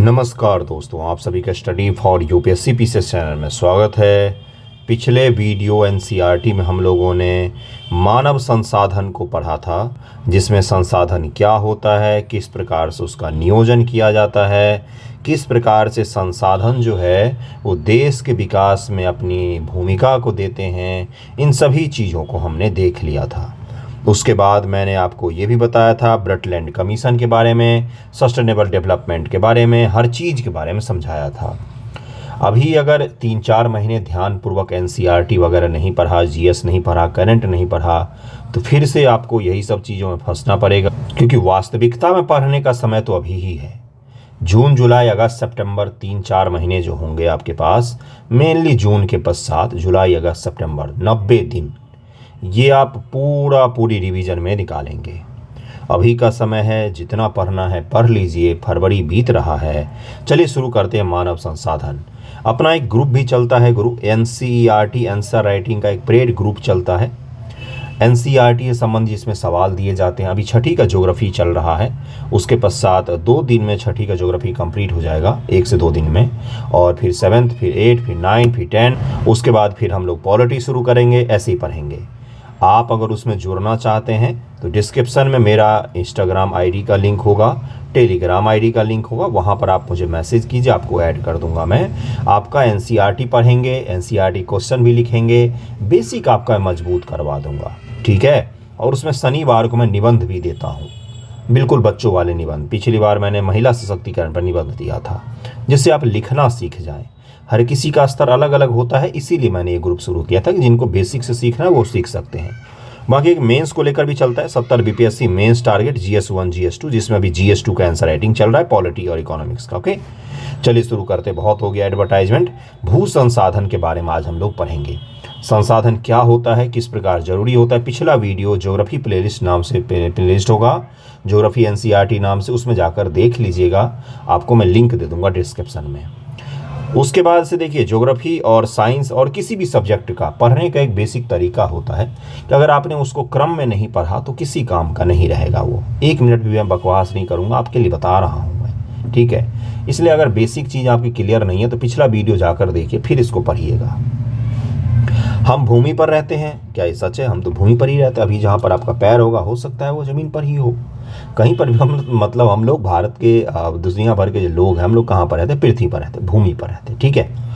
नमस्कार दोस्तों, आप सभी का study for UPSC PCS channel में स्वागत है। पिछले वीडियो एनसीईआरटी में हम लोगों ने मानव संसाधन को पढ़ा था, जिसमें संसाधन क्या होता है, किस प्रकार से उसका नियोजन किया जाता है, किस प्रकार से संसाधन जो है वो देश के विकास में अपनी भूमिका को देते हैं। इन सभी चीज़ों को हमने देख लिया था। उसके बाद मैंने आपको ये भी बताया था ब्रटलैंड कमीशन के बारे में, सस्टेनेबल डेवलपमेंट के बारे में, हर चीज़ के बारे में समझाया था। अभी अगर 3-4 महीने ध्यानपूर्वक एनसीईआरटी वगैरह नहीं पढ़ा, जीएस नहीं पढ़ा, करंट नहीं पढ़ा, तो फिर से आपको यही सब चीज़ों में फंसना पड़ेगा, क्योंकि वास्तविकता में पढ़ने का समय तो अभी ही है। जून, जुलाई, अगस्त, सितंबर 3-4 महीने जो होंगे आपके पास, मेनली जून के पश्चात जुलाई, अगस्त, सितंबर 90 दिन, ये आप पूरी रिवीजन में निकालेंगे। अभी का समय है, जितना पढ़ना है पढ़ लीजिए। फरवरी बीत रहा है। चलिए शुरू करते हैं। मानव संसाधन अपना एक ग्रुप भी चलता है, ग्रुप एनसीईआरटी आंसर राइटिंग का एक परेड ग्रुप चलता है। एनसीईआरटी से संबंधित जिसमें सवाल दिए जाते हैं। अभी छठी का ज्योग्राफी चल रहा है, उसके पश्चात 2 दिन में छठी का ज्योग्राफी कंप्लीट हो जाएगा, 1 से 2 दिन में। और फिर 7th, फिर 8, फिर 9, फिर 10, उसके बाद फिर हम लोग पॉलिटी शुरू करेंगे। ऐसे ही पढ़ेंगे। आप अगर उसमें जुड़ना चाहते हैं तो डिस्क्रिप्शन में मेरा इंस्टाग्राम आईडी का लिंक होगा, टेलीग्राम आईडी का लिंक होगा, वहाँ पर आप मुझे मैसेज कीजिए, आपको ऐड कर दूंगा मैं। आपका एनसीईआरटी पढ़ेंगे, एनसीईआरटी क्वेश्चन भी लिखेंगे, बेसिक आपका मजबूत करवा दूंगा, ठीक है। और उसमें शनिवार को मैं निबंध भी देता हूँ, बिल्कुल बच्चों वाले निबंध। पिछली बार मैंने महिला सशक्तिकरण पर निबंध दिया था, जिससे आप लिखना सीख जाएं। हर किसी का स्तर अलग अलग होता है, इसीलिए मैंने ये ग्रुप शुरू किया था कि जिनको बेसिक से सीखना है वो सीख सकते हैं। बाकी एक मेंस को लेकर भी चलता है, 70 BPSC mains target, GS1 GS2, जिसमें अभी GS2 का आंसर राइटिंग चल रहा है, पॉलिटी और इकोनॉमिक्स का। ओके, चलिए शुरू करते। बहुत हो गया एडवर्टाइजमेंट। भू संसाधन के बारे में आज हम लोग पढ़ेंगे। संसाधन क्या होता है, किस प्रकार जरूरी होता है। पिछला वीडियो ज्योग्राफी प्लेलिस्ट नाम से प्लेलिस्ट होगा, ज्योग्राफी एनसीईआरटी नाम से, उसमें जाकर देख लीजिएगा। आपको मैं लिंक दे दूंगा डिस्क्रिप्शन में। उसके बाद से देखिए, ज्योग्राफी और साइंस और किसी भी सब्जेक्ट का पढ़ने का एक बेसिक तरीका होता है कि अगर आपने उसको क्रम में नहीं पढ़ा तो किसी काम का नहीं रहेगा वो। 1 मिनट भी मैं बकवास नहीं करूँगा, आपके लिए बता रहा हूँ मैं, ठीक है। इसलिए अगर बेसिक चीज़ आपकी क्लियर नहीं है तो पिछला वीडियो जाकर देखिए, फिर इसको पढ़िएगा। हम भूमि पर रहते हैं, क्या ये सच है? हम तो भूमि पर ही रहते हैं। अभी जहाँ पर आपका पैर होगा, हो सकता है वो ज़मीन पर ही हो। कहीं पर भी हम लोग भारत के दुनिया भर के जो लोग हैं, हम लोग कहाँ पर रहते हैं? पृथ्वी पर रहते हैं, भूमि पर रहते हैं, ठीक है।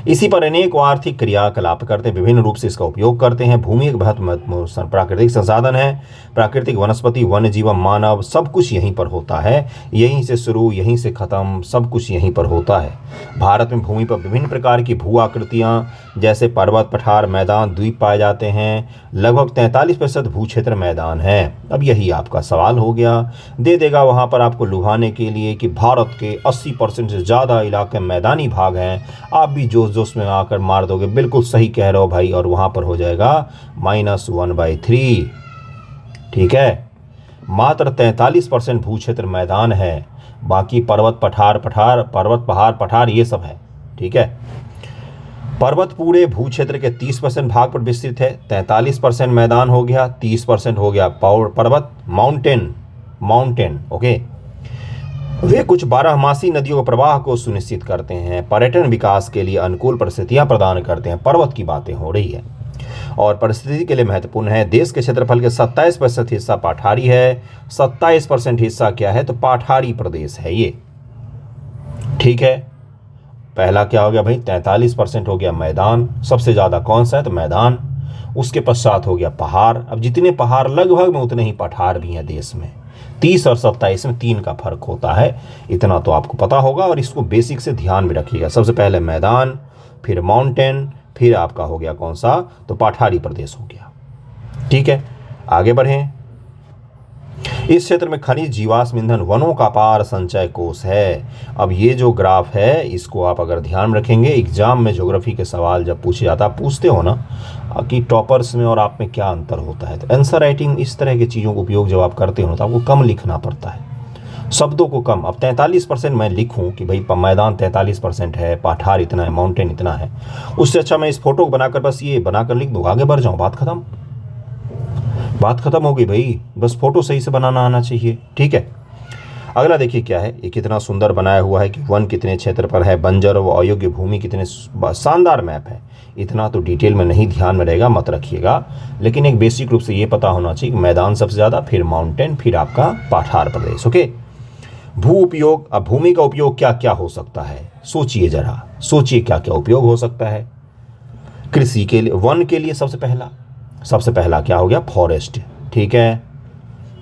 इसी पर अनेक आर्थिक क्रियाकलाप करते हैं, विभिन्न रूप से इसका उपयोग करते हैं। भूमि एक बहुत महत्वपूर्ण प्राकृतिक संसाधन है। प्राकृतिक, वनस्पति, वन्य जीव, मानव, सब कुछ यहीं पर होता है। यहीं से शुरू, यहीं से खत्म, सब कुछ यहीं पर होता है। भारत में भूमि पर विभिन्न प्रकार की भू आकृतियाँ, जैसे पर्वत, पठार, मैदान, द्वीप पाए जाते हैं। लगभग 43% भू क्षेत्र मैदान है। अब यही आपका सवाल हो गया, दे देगा वहाँ पर आपको लुभाने के लिए कि भारत के 80% से ज़्यादा इलाके मैदानी भाग हैं। आप भी जोश में आकर मार दोगे, बिल्कुल सही कह रहे हो भाई, और वहाँ पर हो जाएगा -1/3, ठीक है। मात्र 43% भू क्षेत्र मैदान है, बाकी पर्वत, पहाड़, पठार ये सब है, ठीक है। पर्वत पूरे भू क्षेत्र के 30% भाग पर विस्तृत है। 43% मैदान हो गया, 30% हो गया पर्वत, माउंटेन, ओके। वे कुछ बारहमासी नदियों के प्रवाह को सुनिश्चित करते हैं, पर्यटन विकास के लिए अनुकूल परिस्थितियां प्रदान करते हैं। पर्वत की बातें हो रही है और परिस्थिति के लिए महत्वपूर्ण है। देश के क्षेत्रफल के 27% हिस्सा पठारी है। 27% हिस्सा क्या है? तो पठारी प्रदेश है ये, ठीक है। पहला क्या हो गया भाई? 43% हो गया मैदान। सबसे ज़्यादा कौन सा है? तो मैदान। उसके पश्चात हो गया पहाड़। अब जितने पहाड़ लगभग में उतने ही पठार भी हैं देश में। 30 और 27 में 3 का फर्क होता है, इतना तो आपको पता होगा, और इसको बेसिक से ध्यान में रखिएगा। सबसे पहले मैदान, फिर माउंटेन, फिर आपका हो गया कौन सा? तो पठारी प्रदेश हो गया, ठीक है। आगे बढ़ें। इस क्षेत्र में खनिज, जीवाश्म ईंधन, वनों का अपार संचय कोष है। अब ये जो ग्राफ है, इसको आप अगर ध्यान रखेंगे, एग्जाम में ज्योग्राफी के सवाल जब पूछे जाता, आप पूछते हो ना कि टॉपर्स में और आप में क्या अंतर होता है, तो आंसर राइटिंग इस तरह की चीज़ों का उपयोग जब आप करते हो तो आपको कम लिखना पड़ता है, शब्दों को कम। अब 43% मैं लिखूं कि भाई मैदान 43% है, पठार इतना है, माउंटेन इतना है, उससे अच्छा मैं इस फोटो को बनाकर बस ये बनाकर लिख दूँ, आगे बढ़ जाऊँ, बात खत्म हो गई भाई। बस फोटो सही से बनाना आना चाहिए, ठीक है। अगला देखिए क्या है, ये कितना सुंदर बनाया हुआ है कि वन कितने क्षेत्र पर है, बंजर व अयोग्य भूमि कितने, शानदार मैप है। इतना तो डिटेल में नहीं ध्यान में रहेगा, मत रखिएगा, लेकिन एक बेसिक रूप से ये पता होना चाहिए कि मैदान सबसे ज़्यादा, फिर माउंटेन, फिर आपका पठार प्रदेश। ओके, भू उपयोग, अब भूमि का उपयोग क्या क्या हो सकता है, सोचिए जरा, सोचिए क्या क्या उपयोग हो सकता है। कृषि के लिए, वन के लिए सबसे पहला क्या हो गया, फॉरेस्ट, ठीक है।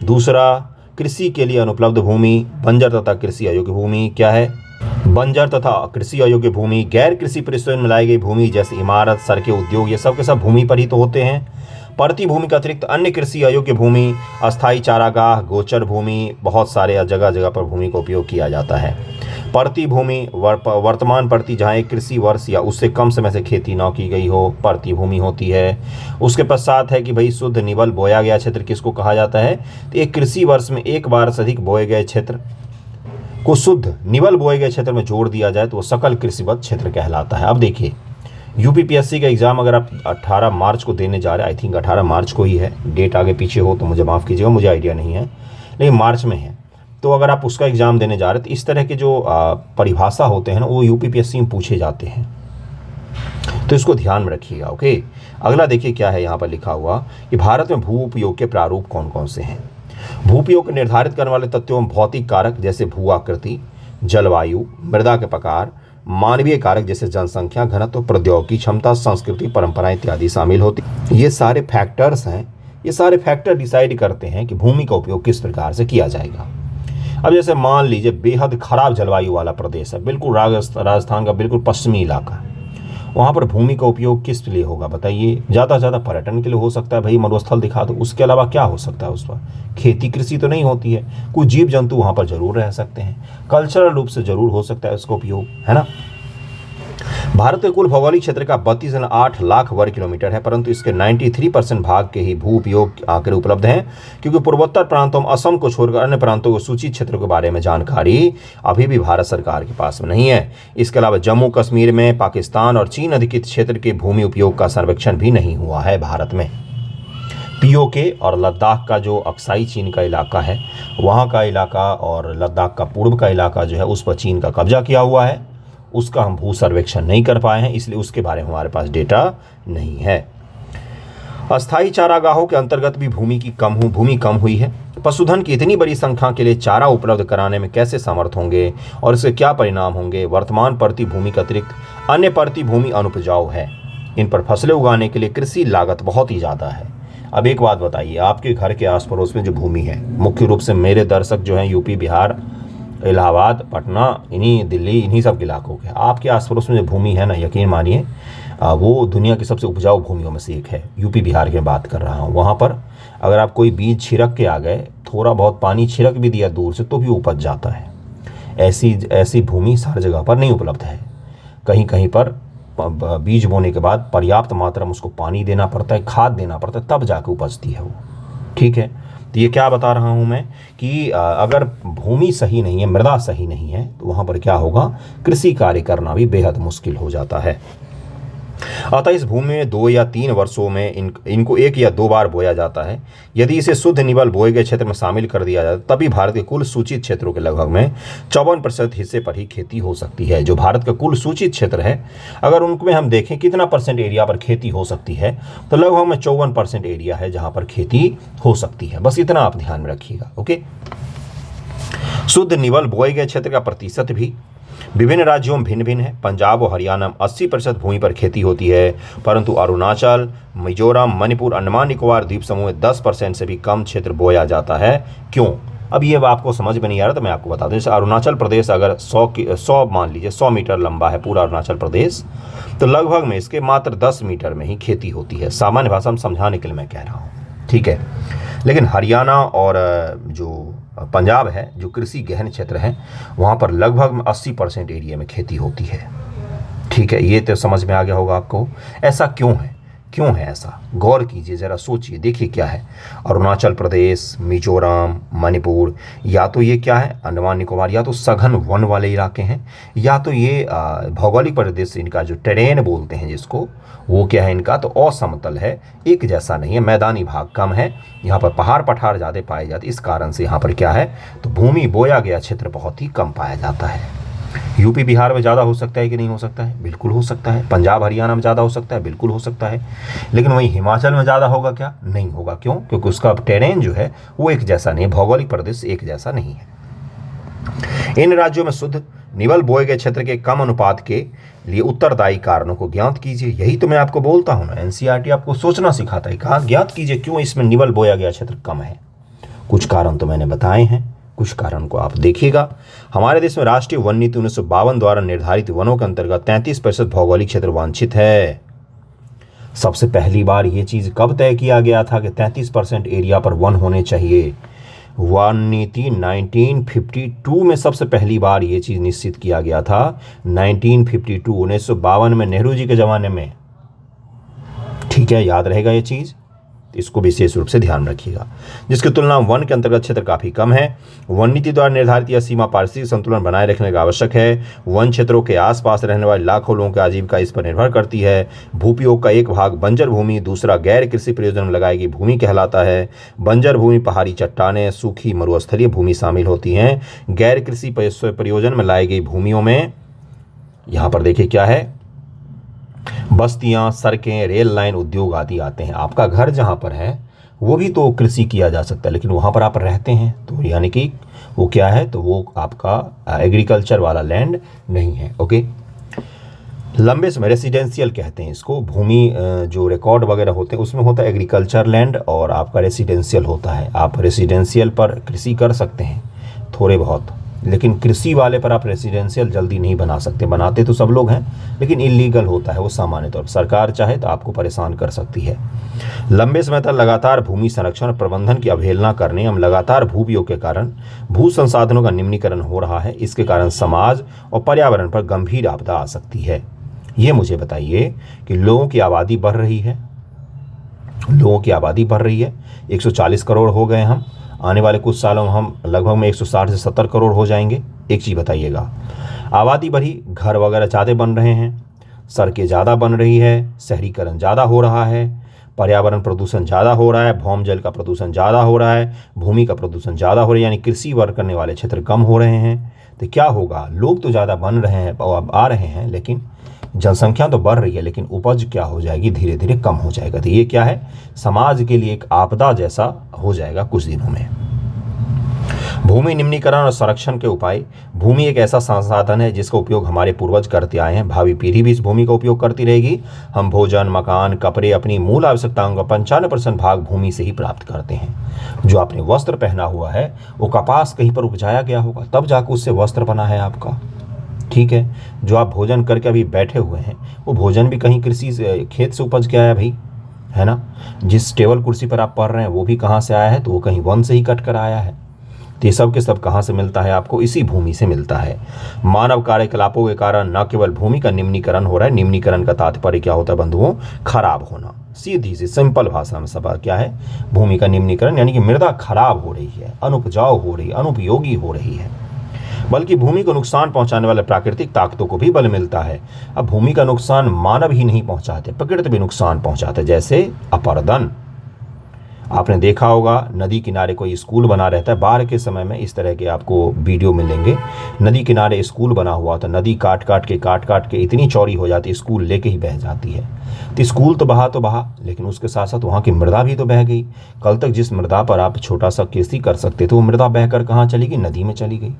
दूसरा, कृषि के लिए अनुपलब्ध भूमि, बंजर तथा कृषि अयोग्य भूमि, क्या है, बंजर तथा कृषि अयोग्य भूमि। गैर कृषि परिस्थितियों में लाई गई भूमि जैसे इमारत, सड़कें, उद्योग, ये सब के सब भूमि पर ही तो होते हैं। परती भूमि के अतिरिक्त अन्य कृषि अयोग्य भूमि, अस्थायी चारागाह, गोचर भूमि, बहुत सारे जगह जगह पर भूमि का उपयोग किया जाता है। परती भूमि, वर्तमान परती जहाँ एक कृषि वर्ष या उससे कम समय से खेती न की गई हो, परती भूमि होती है। उसके पश्चात है कि भाई शुद्ध निवल बोया गया क्षेत्र किसको कहा जाता है, तो एक कृषि वर्ष में एक बार से अधिक बोए गए क्षेत्र को शुद्ध निवल बोए गए क्षेत्र में जोड़ दिया जाए तो वो सकल कृषिवत क्षेत्र कहलाता है। अब देखिए, यूपीपीएससी का एग्ज़ाम अगर आप 18 मार्च को देने जा रहे हैं, आई थिंक 18 मार्च को ही है, डेट आगे पीछे हो तो मुझे माफ़ कीजिएगा, मुझे आइडिया नहीं है, लेकिन मार्च में है। तो अगर आप उसका एग्ज़ाम देने जा रहे हैं तो इस तरह के जो परिभाषा होते हैं ना, वो यूपीपीएससी में पूछे जाते हैं, तो इसको ध्यान में रखिएगा। ओके, अगला देखिए क्या है यहाँ पर लिखा हुआ कि भारत में भू उपयोग के प्रारूप कौन कौन से हैं। भू उपयोग को निर्धारित करने वाले तत्वों में भौतिक कारक जैसे भू आकृति, जलवायु, मृदा के प्रकार, मानवीय कारक जैसे जनसंख्या, घनत्व, प्रौद्योगिकी क्षमता, संस्कृति, परंपराएं इत्यादि शामिल होती। ये सारे फैक्टर्स हैं, ये सारे फैक्टर डिसाइड करते हैं कि भूमि का उपयोग किस प्रकार से किया जाएगा। अब जैसे मान लीजिए बेहद खराब जलवायु वाला प्रदेश है, बिल्कुल राजस्थान का बिल्कुल पश्चिमी इलाका, वहाँ पर भूमि का उपयोग किस लिए होगा बताइए। ज़्यादा से ज़्यादा पर्यटन के लिए हो सकता है, भाई मरुस्थल दिखा दो, उसके अलावा क्या हो सकता है उस पर, खेती कृषि तो नहीं होती है, कुछ जीव जंतु वहाँ पर जरूर रह सकते हैं, कल्चरल रूप से जरूर हो सकता है उसका उपयोग, है ना। भारत के कुल भौगोलिक क्षेत्र का 32.8 लाख वर्ग किलोमीटर है, परंतु इसके 93% भाग के ही भू उपयोग आंकड़े उपलब्ध हैं, क्योंकि पूर्वोत्तर प्रांतों में असम को छोड़कर अन्य प्रांतों को सूचित क्षेत्रों के बारे में जानकारी अभी भी भारत सरकार के पास में नहीं है। इसके अलावा जम्मू कश्मीर में पाकिस्तान और चीन अधिकृत क्षेत्र के भूमि उपयोग का सर्वेक्षण भी नहीं हुआ है भारत में। पीओके और लद्दाख का जो अक्साई चीन का इलाका है, वहाँ का इलाका और लद्दाख का पूर्व का इलाका जो है उस पर चीन का कब्जा किया हुआ है, उसका हम भू सर्वेक्षण नहीं कर पाए हैं, इसलिए उसके बारे में हमारे पास डेटा नहीं है। अस्थायी चारागाहों के अंतर्गत भी भूमि कम हुई है। पशुधन की इतनी बड़ी संख्या के लिए चारा उपलब्ध कराने में कैसे समर्थ होंगे और इसके क्या परिणाम होंगे। वर्तमान परती भूमि के अतिरिक्त अन्य परती भूमि अनुपजाऊ है, इन पर फसलें उगाने के लिए कृषि लागत बहुत ही ज़्यादा है। अब एक बात बताइए, आपके घर के आस पड़ोस में जो भूमि है, मुख्य रूप से मेरे दर्शक जो हैं यूपी, बिहार, इलाहाबाद, पटना, दिल्ली, इन्हीं सब इलाकों के, आपके आस पड़ोस में जो भूमि है ना, यकीन मानिए वो दुनिया की सबसे उपजाऊ भूमियों में से एक है। यूपी बिहार की बात कर रहा हूँ, वहाँ पर अगर आप कोई बीज छिड़क के आ गए, थोड़ा बहुत पानी छिड़क भी दिया दूर से, तो भी उपज जाता है। ऐसी भूमि हर जगह पर नहीं उपलब्ध है। कहीं कहीं पर बीज बोने के बाद पर्याप्त मात्रा में उसको पानी देना पड़ता है, खाद देना पड़ता है, तब जाके उपजती है वो, ठीक है। तो ये क्या बता रहा हूँ मैं कि अगर भूमि सही नहीं है, मृदा सही नहीं है, तो वहाँ पर क्या होगा, कृषि कार्य करना भी बेहद मुश्किल हो जाता है। अतः इस भूमि में 2 या 3 वर्षों में इनको 1 या 2 बार बोया जाता है। यदि इसे शुद्ध निवल बोए गए क्षेत्र में शामिल कर दिया जाए, तभी भारत के कुल सूचित क्षेत्रों के लगभग में 54% हिस्से पर ही खेती हो सकती है। जो भारत का कुल सूचित क्षेत्र है, अगर उनमें हम देखें कितना % एरिया पर खेती हो सकती है, तो लगभग में 54% एरिया है जहाँ पर खेती हो सकती है। बस इतना आप ध्यान में रखिएगा। ओके, शुद्ध निवल बोए गए क्षेत्र का प्रतिशत भी विभिन्न राज्यों में भिन्न भिन्न है। पंजाब और हरियाणा में 80% भूमि पर खेती होती है, परंतु अरुणाचल, मिजोरम, मणिपुर, अंडमान निकोबार द्वीप समूह में 10% से भी कम क्षेत्र बोया जाता है। क्यों? अब ये आपको समझ में नहीं आ रहा तो मैं आपको बता दूं। जैसे अरुणाचल प्रदेश अगर 100 मान लीजिए 100 मीटर लंबा है पूरा अरुणाचल प्रदेश, तो लगभग में इसके मात्र 10 मीटर में ही खेती होती है। सामान्य भाषा में समझाने के लिए मैं कह रहा हूँ, ठीक है। लेकिन हरियाणा और जो पंजाब है, जो कृषि गहन क्षेत्र है, वहाँ पर लगभग 80% एरिया में खेती होती है, ठीक है। ये तो समझ में आ गया होगा आपको। ऐसा क्यों है? क्यों है ऐसा? गौर कीजिए, ज़रा सोचिए, देखिए क्या है। अरुणाचल प्रदेश, मिजोरम, मणिपुर, या तो ये क्या है अंडमान निकोबार, या तो सघन वन वाले इलाके हैं, या तो ये भौगोलिक परिदृश्य इनका जो टेरेन बोलते हैं जिसको, वो क्या है इनका, तो असमतल है, एक जैसा नहीं है, मैदानी भाग कम है, यहाँ पर पहाड़ पठार ज़्यादा पाए जाते, इस कारण से यहाँ पर क्या है, तो भूमि बोया गया क्षेत्र बहुत ही कम पाया जाता है। यूपी बिहार में ज़्यादा हो सकता है कि नहीं हो सकता है? बिल्कुल हो सकता है। पंजाब हरियाणा में ज़्यादा हो सकता है? बिल्कुल हो सकता है। लेकिन वहीं हिमाचल में ज़्यादा होगा क्या? नहीं होगा। क्यों? क्योंकि उसका टेरेन जो है वो एक जैसा नहीं है, भौगोलिक परिदृश्य एक जैसा नहीं है। इन राज्यों में शुद्ध निवल बोए गए क्षेत्र के कम अनुपात के लिए उत्तरदायी कारणों को ज्ञात कीजिए। यही तो मैं आपको बोलता हूँ ना, एनसीईआरटी आपको सोचना सिखाता है। कहा ज्ञात कीजिए क्यों इसमें निवल बोया गया क्षेत्र कम है। कुछ कारण तो मैंने बताए हैं, कुछ कारण को आप देखिएगा। हमारे देश में राष्ट्रीय वन नीति 1952 द्वारा निर्धारित वनों के अंतर्गत 33% भौगोलिक क्षेत्र वांछित है। सबसे पहली बार ये चीज कब तय किया गया था कि 33% एरिया पर वन होने चाहिए? वन नीति 1952 में सबसे पहली बार ये चीज निश्चित किया गया था। 1952 में नेहरू जी के जमाने में। ठीक है, याद रहेगा ये चीज, इसको विशेष रूप से ध्यान रखिएगा। जिसकी तुलना वन के अंतर्गत क्षेत्र काफी कम है। वन नीति द्वारा निर्धारित यह सीमा पारिस्थितिक संतुलन बनाए रखने का आवश्यक है। वन क्षेत्रों के आसपास रहने वाले लाखों लोगों की आजीविका इस पर निर्भर करती है। भूपयोग का एक भाग बंजर भूमि, दूसरा गैर कृषि प्रयोजन में लगाई गई भूमि कहलाता है। बंजर भूमि पहाड़ी चट्टानें, सूखी मरुस्थलीय भूमि शामिल होती हैं। गैर कृषि प्रयोजन में लाई गई भूमियों में यहाँ पर देखिए क्या है, बस्तियां, सड़कें, रेल लाइन, उद्योग आदि आते हैं। आपका घर जहां पर है वो भी तो कृषि किया जा सकता है, लेकिन वहां पर आप रहते हैं तो यानी कि वो क्या है, तो वो आपका एग्रीकल्चर वाला लैंड नहीं है। ओके, लंबे समय रेसिडेंशियल कहते हैं इसको। भूमि जो रिकॉर्ड वगैरह होते हैं उसमें होता है एग्रीकल्चर लैंड और आपका रेसिडेंशियल होता है। आप रेसिडेंशियल पर कृषि कर सकते हैं थोड़े बहुत, लेकिन कृषि वाले पर आप रेसिडेंशियल जल्दी नहीं बना सकते। बनाते तो सब लोग हैं, लेकिन इलीगल होता है वो सामान्य तौर पर। सरकार चाहे तो आपको परेशान कर सकती है। लंबे समय तक लगातार भूमि संरक्षण और प्रबंधन की अवहेलना करने एवं लगातार भूवियोग के कारण भू संसाधनों का निम्नीकरण हो रहा है। इसके कारण समाज और पर्यावरण पर गंभीर आपदा आ सकती है। ये मुझे बताइए कि लोगों की आबादी बढ़ रही है, 140 करोड़ हो गए हम, आने वाले कुछ सालों में हम लगभग में 160 से 70 करोड़ हो जाएंगे। एक चीज़ बताइएगा, आबादी बढ़ी, घर वगैरह ज़्यादा बन रहे हैं, सड़कें ज़्यादा बन रही है, शहरीकरण ज़्यादा हो रहा है, पर्यावरण प्रदूषण ज़्यादा हो रहा है, भौम जल का प्रदूषण ज़्यादा हो रहा है, भूमि का प्रदूषण ज़्यादा हो रहा है, यानी कृषि वर्ग करने वाले क्षेत्र कम हो रहे हैं। तो क्या होगा, लोग तो ज़्यादा बन रहे हैं और आ रहे हैं, लेकिन जनसंख्या तो बढ़ रही है, लेकिन उपज क्या हो जाएगी, धीरे धीरे कम हो जाएगा। तो ये क्या है, समाज के लिए एक आपदा जैसा हो जाएगा कुछ दिनों में। भूमि निम्नीकरण और संरक्षण के उपाय। भूमि एक ऐसा संसाधन है जिसका उपयोग हमारे पूर्वज करते आए हैं, भावी पीढ़ी भी इस भूमि का उपयोग करती रहेगी। हम भोजन, मकान, कपड़े, अपनी मूल आवश्यकताओं का 95% भाग भूमि से ही प्राप्त करते हैं। जो आपने वस्त्र पहना हुआ है वो कपास कहीं पर उपजाया गया होगा, तब जाकर उससे वस्त्र बना है आपका। ठीक है, जो आप भोजन करके अभी बैठे हुए हैं वो भोजन भी कहीं कृषि से, खेत से उपज के आया भाई, है ना। जिस टेबल कुर्सी पर आप पढ़ रहे हैं वो भी कहाँ से आया है, तो वो कहीं वन से ही कट कर आया है। तो ये सब के सब कहाँ से मिलता है आपको, इसी भूमि से मिलता है। मानव कार्यकलापों के कारण न केवल भूमि का निम्नीकरण हो रहा है, निम्नीकरण का तात्पर्य क्या होता है बंधुओं, खराब होना। सीधी सी सिंपल भाषा में सब क्या है, भूमि का निम्नीकरण यानी कि मृदा खराब हो रही है, अनुपजाऊ हो रही है, अनुपयोगी हो रही है। बल्कि भूमि को नुकसान पहुंचाने वाले प्राकृतिक ताकतों को भी बल मिलता है। अब भूमि का नुकसान मानव ही नहीं पहुंचाते, प्रकृति भी नुकसान पहुंचाते, जैसे अपरदन। आपने देखा होगा नदी किनारे कोई स्कूल बना रहता है, बाढ़ के समय में इस तरह के आपको वीडियो मिलेंगे। नदी किनारे स्कूल बना हुआ तो नदी काट काट के इतनी चौड़ी हो जाती है, स्कूल लेके ही बह जाती है। तो स्कूल तो बहा, लेकिन उसके साथ साथ वहाँ की मृदा भी तो बह गई। कल तक जिस मृदा पर आप छोटा सा कृषि कर सकते थे वो मृदा बहकर कहाँ चली गई, नदी में चली गई।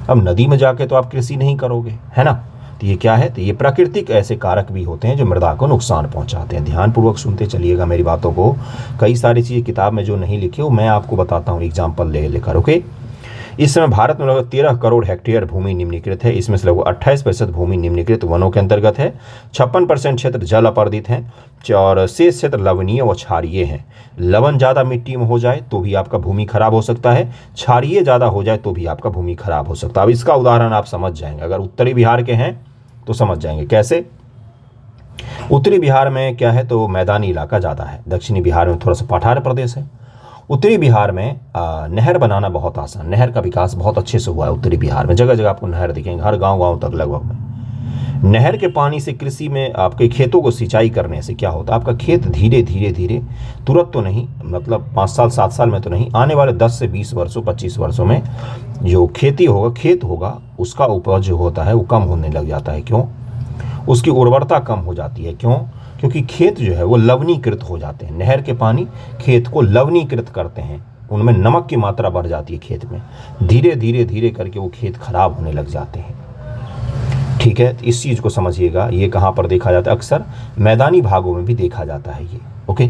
अब नदी में जाके तो आप कृषि नहीं करोगे, है ना। तो ये क्या है, तो ये प्राकृतिक ऐसे कारक भी होते हैं जो मृदा को नुकसान पहुंचाते हैं। ध्यानपूर्वक सुनते चलिएगा मेरी बातों को। कई सारी चीज़ें किताब में जो नहीं लिखी वो मैं आपको बताता हूँ एग्जाम्पल लेकर। ओके, इस समय भारत में लगभग 13 करोड़ हेक्टेयर भूमि निम्नीकृत है। इसमें से लगभग 28% भूमि निम्नीकृत वनों के अंतर्गत है। 56% क्षेत्र जल अपर्दित हैं और शेष क्षेत्र लवणीय व क्षारीय हैं। लवण ज़्यादा मिट्टी में हो जाए तो भी आपका भूमि खराब हो सकता है, क्षारीय ज़्यादा हो जाए तो भी आपका भूमि खराब हो सकता है। अब इसका उदाहरण आप समझ जाएंगे, अगर उत्तरी बिहार के हैं तो समझ जाएंगे कैसे। उत्तरी बिहार में क्या है तो मैदानी इलाका ज़्यादा है, दक्षिणी बिहार में थोड़ा सा पठार प्रदेश है। उत्तरी बिहार में नहर बनाना बहुत आसान, नहर का विकास बहुत अच्छे से हुआ है उत्तरी बिहार में, जगह जगह आपको नहर दिखेंगे, हर गांव तक लगभग में। नहर के पानी से कृषि में आपके खेतों को सिंचाई करने से क्या होता है, आपका खेत धीरे धीरे तुरंत तो नहीं, मतलब 5 साल 7 साल में तो नहीं, आने वाले 10 से 20 वर्षों 25 वर्षों में जो खेती होगा, खेत होगा, उसका उपज जो होता है वो कम होने लग जाता है। क्यों? उसकी उर्वरता कम हो जाती है। क्यों? क्योंकि खेत जो है वो लवणीकृत हो जाते हैं। नहर के पानी खेत को लवणीकृत करते हैं, उनमें नमक की मात्रा बढ़ जाती है खेत में, धीरे धीरे करके वो खेत खराब होने लग जाते हैं। ठीक है, तो इस चीज़ को समझिएगा। ये कहाँ पर देखा जाता है? अक्सर मैदानी भागों में भी देखा जाता है ये। ओके,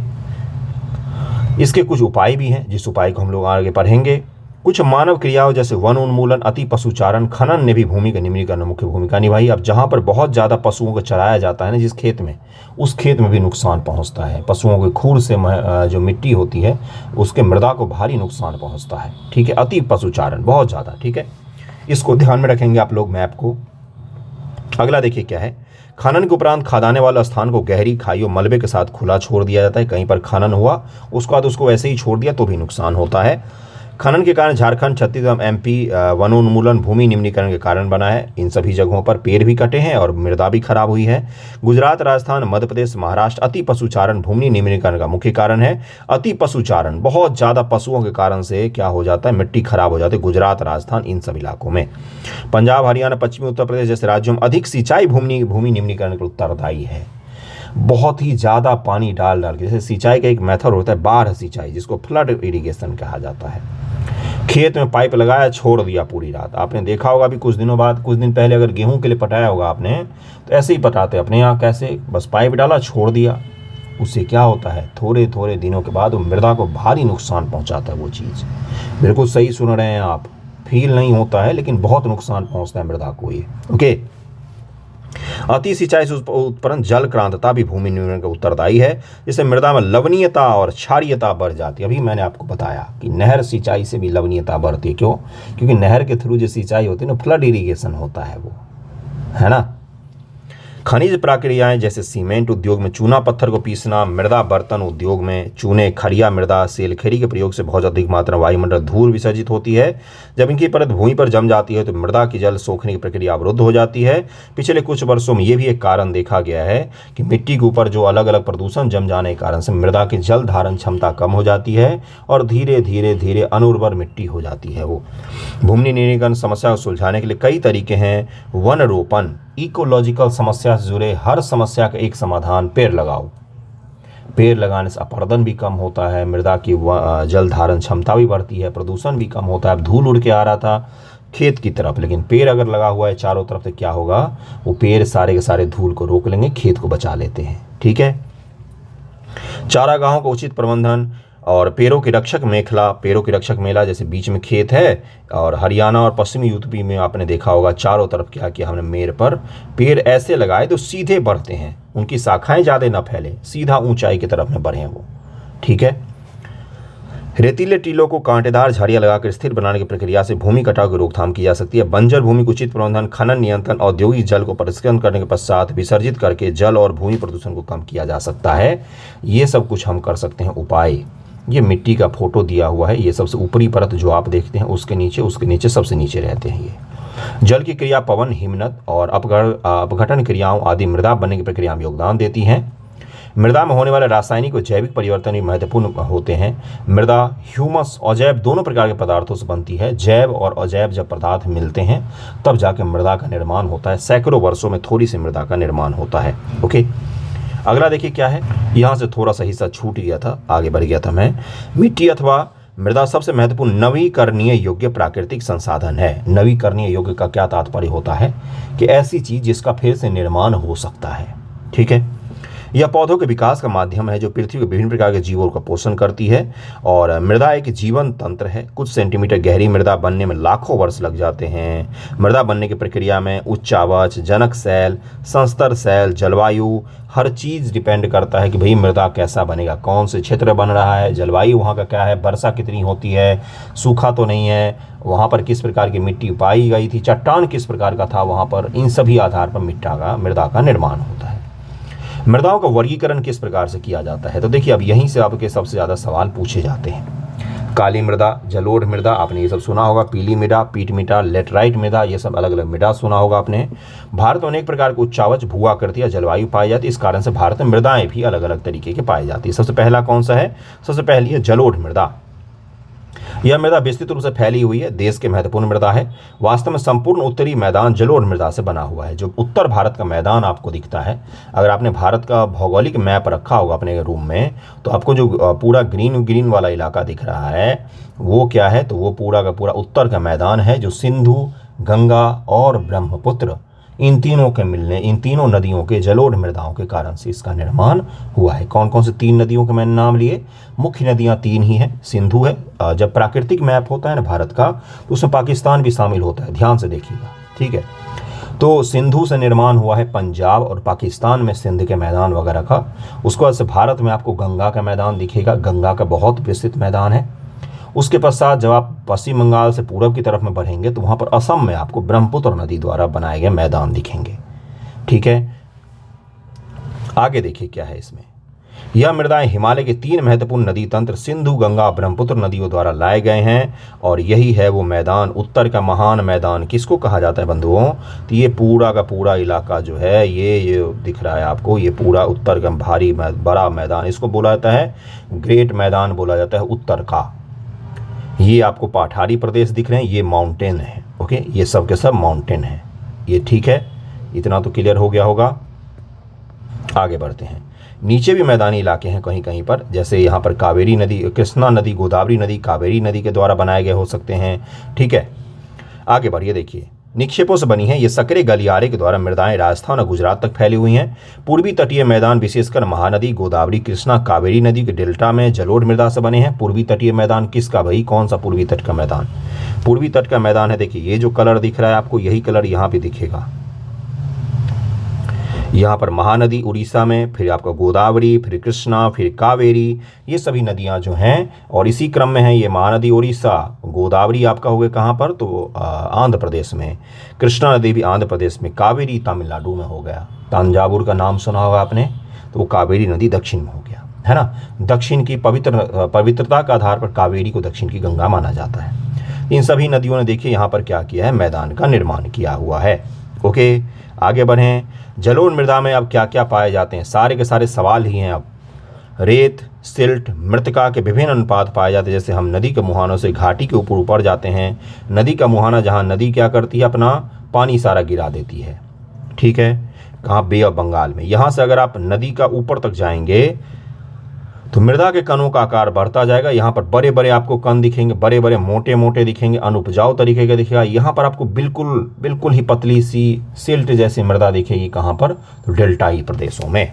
इसके कुछ उपाय भी हैं, जिस उपाय को हम लोग आगे पढ़ेंगे। कुछ मानव क्रियाओं जैसे वन उन्मूलन, अति पशुचारण, खनन ने भी भूमि का निम्नीकरण में मुख्य भूमिका निभाई। अब जहाँ पर बहुत ज़्यादा पशुओं को चराया जाता है ना, जिस खेत में, उस खेत में भी नुकसान पहुँचता है। पशुओं के खूर से जो मिट्टी होती है उसके मृदा को भारी नुकसान पहुँचता है। ठीक है, अति पशुचारण बहुत ज़्यादा। ठीक है, इसको ध्यान में रखेंगे आप लोग मैप को। अगला देखिए क्या है, खनन के उपरांत खदाने वाला स्थान को गहरी खाइयों मलबे के साथ खुला छोड़ दिया जाता है। कहीं पर खनन हुआ उसके बाद उसको वैसे ही छोड़ दिया तो भी नुकसान होता है। खनन के कारण झारखंड, छत्तीसगढ़, एमपी वनोन्मूलन भूमि निम्नीकरण के कारण बना है। इन सभी जगहों पर पेड़ भी कटे हैं और मृदा भी खराब हुई है। गुजरात, राजस्थान, मध्य प्रदेश, महाराष्ट्र अति पशुचारण भूमि निम्नीकरण का मुख्य कारण है। अति पशुचारण, बहुत ज़्यादा पशुओं के कारण से क्या हो जाता है, मिट्टी खराब हो जाती है। गुजरात, राजस्थान, इन सब इलाकों में। पंजाब, हरियाणा, पश्चिमी उत्तर प्रदेश जैसे राज्यों में अधिक सिंचाई भूमि निम्नीकरण के उत्तरदायी है। बहुत ही ज़्यादा पानी डाल के, जैसे सिंचाई का एक मेथड होता है बाढ़ सिंचाई, जिसको फ्लड इरिगेशन कहा जाता है। खेत में पाइप लगाया, छोड़ दिया पूरी रात। आपने देखा होगा अभी कुछ दिनों बाद, कुछ दिन पहले अगर गेहूं के लिए पटाया होगा आपने, तो ऐसे ही पटाते अपने यहाँ, कैसे, बस पाइप डाला, छोड़ दिया। उससे क्या होता है, थोड़े दिनों के बाद वो मृदा को भारी नुकसान पहुँचाता है वो चीज़। बिल्कुल सही सुन रहे हैं आप, फील नहीं होता है लेकिन बहुत नुकसान पहुँचता है मृदा को ये। ओके, अति सिंचाई से उत्पन्न जल क्रांतता भी भूमि निम्नीकरण का उत्तरदायी है, जिससे मृदा में लवणीयता और क्षारीयता बढ़ जाती है। अभी मैंने आपको बताया कि नहर सिंचाई से भी लवणीयता बढ़ती है। क्यों? क्योंकि नहर के थ्रू जो सिंचाई होती है ना, फ्लड इरिगेशन होता है वो, है ना। खनिज प्रक्रियाएं जैसे सीमेंट उद्योग में चूना पत्थर को पीसना, मृदा बर्तन उद्योग में चूने, खरिया मृदा, सेलखेरी के प्रयोग से बहुत अधिक मात्रा वायुमंडल धूल विसर्जित होती है। जब इनकी परत भूमि पर जम जाती है तो मृदा की जल सोखने की प्रक्रिया अवरुद्ध हो जाती है। पिछले कुछ वर्षों में ये भी एक कारण देखा गया है कि मिट्टी के ऊपर जो अलग अलग प्रदूषण जम जाने के कारण से मृदा की जल धारण क्षमता कम हो जाती है और धीरे धीरे अनुर्वर मिट्टी हो जाती है वो। भूमि निम्नीकरण समस्या को सुलझाने के लिए कई तरीके हैं। वन रोपण, इकोलॉजिकल समस्या से जुड़े हर समस्या का एक समाधान, पेड़ लगाओ। पेड़ लगाने से अपरदन भी कम होता है, मृदा की जल धारण क्षमता भी बढ़ती है, प्रदूषण भी कम होता है। अब धूल उड़ के आ रहा था खेत की तरफ, लेकिन पेड़ अगर लगा हुआ है चारों तरफ, तो क्या होगा, वो पेड़ सारे के सारे धूल को रोक लेंगे, खेत को बचा लेते हैं। ठीक है, चारागाहों का उचित प्रबंधन और पेड़ों की रक्षक मेला जैसे बीच में खेत है, और हरियाणा और पश्चिमी यूपी में आपने देखा होगा चारों तरफ क्या किया हमने, मेड़ पर पेड़ ऐसे लगाए तो सीधे बढ़ते हैं, उनकी शाखाएं ज़्यादा न फैले, सीधा ऊंचाई की तरफ में बढ़े वो। ठीक है, रेतीले टीलों को कांटेदार झाड़ियां लगाकर स्थिर बनाने की प्रक्रिया से भूमि कटाव की रोकथाम की जा सकती है। बंजर भूमि को उचित प्रबंधन, खनन नियंत्रण, औद्योगिक जल को परिष्कृत करने के पश्चात विसर्जित करके जल और भूमि प्रदूषण को कम किया जा सकता है। ये सब कुछ हम कर सकते हैं उपाय। ये मिट्टी का फोटो दिया हुआ है, ये सबसे ऊपरी परत जो आप देखते हैं उसके नीचे सबसे नीचे रहते हैं ये। जल की क्रिया पवन, हिमनद और अपघटन क्रियाओं आदि मृदा बनने की प्रक्रिया में योगदान देती हैं। मृदा में होने वाले रासायनिक और जैविक परिवर्तन भी महत्वपूर्ण होते हैं। मृदा ह्यूमस और जैव दोनों प्रकार के पदार्थों से बनती है। जैव और अजैव जब पदार्थ मिलते हैं तब जाके मृदा का निर्माण होता है। सैकड़ों वर्षों में थोड़ी सी मृदा का निर्माण होता है। ओके, अगला देखिए क्या है, यहाँ से थोड़ा सा हिस्सा छूट गया था, आगे बढ़ गया था मैं। मिट्टी अथवा मृदा सबसे महत्वपूर्ण नवीकरणीय योग्य प्राकृतिक संसाधन है। नवीकरणीय योग्य का क्या तात्पर्य होता है कि ऐसी चीज जिसका फिर से निर्माण हो सकता है। ठीक है, यह पौधों के विकास का माध्यम है जो पृथ्वी के विभिन्न प्रकार के जीवों का पोषण करती है। और मृदा एक जीवन तंत्र है। कुछ सेंटीमीटर गहरी मृदा बनने में लाखों वर्ष लग जाते हैं। मृदा बनने की प्रक्रिया में उच्च आवाज, जनक सेल, संस्तर सेल, जलवायु, हर चीज़ डिपेंड करता है कि भाई मृदा कैसा बनेगा, कौन से क्षेत्र बन रहा है, जलवायु वहाँ का क्या है, वर्षा कितनी होती है, सूखा तो नहीं है, वहाँ पर किस प्रकार की मिट्टी पाई गई थी, चट्टान किस प्रकार का था वहाँ पर, इन सभी आधार पर मृदा का निर्माण होता है। मृदाओं का वर्गीकरण किस प्रकार से किया जाता है? तो देखिए अब यहीं से आपके सबसे ज़्यादा सवाल पूछे जाते हैं। काली मृदा, जलोढ़ मृदा, आपने ये सब सुना होगा, पीली मृदा, पीट मृदा, लेटराइट मृदा, ये सब अलग अलग मृदा सुना होगा आपने। भारत में अनेक प्रकार के उच्चावच भू आकृति या जलवायु पाई जाती है, इस कारण से भारत में मृदाएं भी अलग अलग तरीके की पाई जाती है। सबसे पहला कौन सा है? सबसे पहली है जलोढ़ मृदा। यह मृदा विस्तृत रूप से फैली हुई है, देश के महत्वपूर्ण मृदा है। वास्तव में संपूर्ण उत्तरी मैदान जलोढ़ मृदा से बना हुआ है। जो उत्तर भारत का मैदान आपको दिखता है, अगर आपने भारत का भौगोलिक मैप रखा होगा अपने रूम में, तो आपको जो पूरा ग्रीन ग्रीन वाला इलाका दिख रहा है वो क्या है? तो वो पूरा का पूरा उत्तर का मैदान है, जो सिंधु, गंगा और ब्रह्मपुत्र इन तीनों के मिलने, इन तीनों नदियों के जलोढ़ मृदाओं के कारण से इसका निर्माण हुआ है। कौन कौन से तीन नदियों के मैंने नाम लिए? मुख्य नदियां तीन ही हैं। सिंधु है, जब प्राकृतिक मैप होता है ना भारत का, तो उसमें पाकिस्तान भी शामिल होता है, ध्यान से देखिएगा, ठीक है। तो सिंधु से निर्माण हुआ है पंजाब और पाकिस्तान में सिंध के मैदान वगैरह का। उसके बाद से भारत में आपको गंगा का मैदान दिखेगा, गंगा का बहुत विस्तृत मैदान है। उसके पश्चात जब आप पश्चिम बंगाल से पूरब की तरफ में बढ़ेंगे तो वहाँ पर असम में आपको ब्रह्मपुत्र नदी द्वारा बनाए गए मैदान दिखेंगे, ठीक है। आगे देखिए क्या है इसमें। यह मृदाएं हिमालय के तीन महत्वपूर्ण नदी तंत्र सिंधु, गंगा, ब्रह्मपुत्र नदियों द्वारा लाए गए हैं, और यही है वो मैदान, उत्तर का महान मैदान। किसको कहा जाता है बंधुओं? तो ये पूरा का पूरा इलाका जो है, ये दिख रहा है आपको, ये पूरा उत्तर का भारी बड़ा मैदान, इसको बोला जाता है ग्रेट मैदान, बोला जाता है उत्तर का। ये आपको पठारी प्रदेश दिख रहे हैं, ये माउंटेन है, ओके, ये सब के सब माउंटेन है ये, ठीक है। इतना तो क्लियर हो गया होगा। आगे बढ़ते हैं। नीचे भी मैदानी इलाके हैं कहीं कहीं पर, जैसे यहाँ पर कावेरी नदी, कृष्णा नदी, गोदावरी नदी, कावेरी नदी के द्वारा बनाए गए हो सकते हैं, ठीक है। आगे बढ़िए, देखिए निक्षेपों से बनी है ये सकरे गलियारे के द्वारा मृदाएं राजस्थान और गुजरात तक फैली हुई हैं। पूर्वी तटीय मैदान विशेषकर महानदी, गोदावरी, कृष्णा, कावेरी नदी के डेल्टा में जलोढ़ मृदा से बने हैं। पूर्वी तटीय मैदान किसका भाई? कौन सा पूर्वी तट का मैदान? पूर्वी तट का मैदान है, देखिए ये जो कलर दिख रहा है आपको, यही कलर यहाँ पे दिखेगा। यहाँ पर महानदी उड़ीसा में, फिर आपका गोदावरी, फिर कृष्णा, फिर कावेरी, ये सभी नदियाँ जो हैं, और इसी क्रम में है ये महानदी उड़ीसा, गोदावरी आपका हो गया कहाँ पर? तो आंध्र प्रदेश में, कृष्णा नदी भी आंध्र प्रदेश में, कावेरी तमिलनाडु में हो गया। तंजावुर का नाम सुना होगा आपने, तो वो कावेरी नदी दक्षिण में हो गया, है ना। दक्षिण की पवित्रता के आधार पर कावेरी को दक्षिण की गंगा माना जाता है। इन सभी नदियों ने देखिए यहाँ पर क्या किया है? मैदान का निर्माण किया हुआ है, ओके। आगे बढ़ें। जलोढ़ मृदा में अब क्या क्या पाए जाते हैं? सारे के सारे सवाल ही हैं अब। रेत, सिल्ट, मृत्तिका के विभिन्न अनुपात पाए जाते हैं। जैसे हम नदी के मुहानों से घाटी के ऊपर ऊपर जाते हैं, नदी का मुहाना जहाँ नदी क्या करती है, अपना पानी सारा गिरा देती है, ठीक है। कहाँ? बे ऑफ बंगाल में। यहाँ से अगर आप नदी का ऊपर तक जाएंगे तो मृदा के कणों का आकार बढ़ता जाएगा। यहाँ पर बड़े बड़े आपको कण दिखेंगे, बड़े बड़े मोटे मोटे दिखेंगे, अनुपजाऊ तरीके का दिखेगा। यहाँ पर आपको बिल्कुल ही पतली सी सिल्ट जैसी मृदा दिखेगी। कहाँ पर? तो डेल्टाई प्रदेशों में।